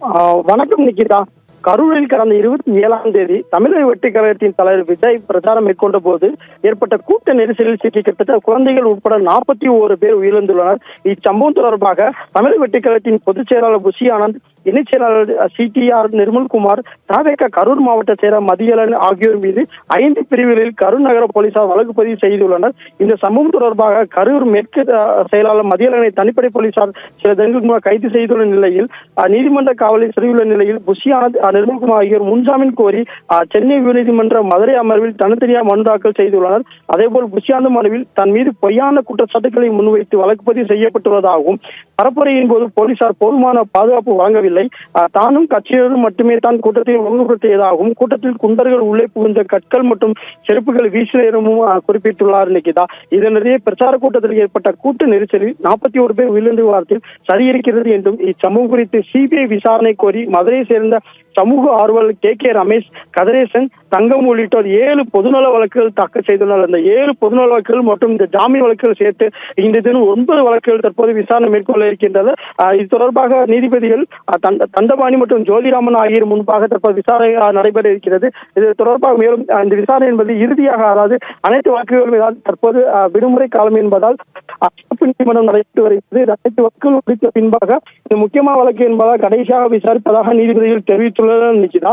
வணக்கம் நிக்கிதா. கரூரில் கடந்த 27ஆம் தேதி தமிழக வெற்றி கழகத்தின் தலைவர் விஜய் பிரச்சாரம் மேற்கொண்ட போது ஏற்பட்ட கூட்ட நெரிசலில் சிக்கி கிட்டத்தட்ட குழந்தைகள் உட்பட 41 பேர் உயிரிழந்துள்ளனர். இச்சம்பவம் தொடர்பாக தமிழக வெற்றி கழகத்தின் பொதுச் செயலாளர் புஷி ஆனந்த், இணைச் செயலாளர் சிடிஆர் நிர்மல்குமார், தவேக கரூர் மாவட்ட செயலர் மதியழகன் ஆகியோர் மீது 5 பிரிவுகளில் கரூர் நகர போலீசார் வழக்கு பதிவு செய்துள்ளனர். இந்த சம்பவம் தொடர்பாக கரூர் மேற்கு செயலாளர் மதியழகனை தனிப்படை போலீசார் சில தினங்களுக்கு கைது செய்துள்ள நிலையில் நீதிமன்ற காவலில் சிறையுள்ள நிலையில் புஷி ஆனந்த், நிர்மல்குமார் ஆகியோர் முன்ஜாமீன் கோரி சென்னை உயர்நீதிமன்ற மதுரை அமர்வில் தனித்தனியாக மனு தாக்கல் செய்துள்ளனர். அதேபோல் புஷி ஆனந்த் மனுவில் தன் மீது பொய்யான குற்றச்சாட்டுகளை முன்வைத்து வழக்கு பதிவு செய்யப்பட்டுள்ளதாகவும், பரப்புரையின் போது போலீசார் போதுமான பாதுகாப்பு வழங்கவில்லை, தானும் கட்சியினரும் மட்டுமே தான் கூட்டத்தில் ஒழுங்குபடுத்தியதாகவும், கூட்டத்தில் குண்டர்கள் உள்ளே புகுந்த கற்கள் மற்றும் செருப்புகள் வீசினரும் குறிப்பிட்டுள்ளார். நிக்கிதா, இதனிடையே பிரச்சார கூட்டத்தில் ஏற்பட்ட கூட்ட நெரிசலில் 41 பேர் உயிரிழந்த வாரத்தில் சரி என்றும் இச்சம்பவம் குறித்து சிபிஐ விசாரணை கோரி மதுரையை சேர்ந்த சமூக ஆர்வலர் கே ரமேஷ், கதிரேசன், தங்கம் உள்ளிட்டோர் 7 பொதுநல வழக்குகள் தாக்கல் செய்துள்ளனர். அந்த 7 பொதுநல வழக்குகள் மற்றும் இந்த ஜாமீன் வழக்குகள் சேர்த்து இந்த தினம் 9 வழக்குகள் தற்போது விசாரணை மேற்கொள்ள இருக்கின்றது. இது தொடர்பாக நீதிபதிகள் தண்டபாணி மற்றும் ஜோதிராமன் ஆகியோர் முன்பாக தற்போது விசாரணை நடைபெற இருக்கிறது. இது தொடர்பாக மேலும் இந்த விசாரணை என்பது இறுதியாக, அதாவது அனைத்து வழக்குகளும் தற்போது விடுமுறை காலம் என்பதால் நீதிமன்றம் நடைபெற்று வருகிறது. அனைத்து வழக்குகள் முடித்த பின்பாக இந்த முக்கியமான வழக்கு என்பதால் கடைசியாக விசாரிப்பதாக நீதிபதிகள் தெரிவித்துள்ளனர். நிக்கிதா.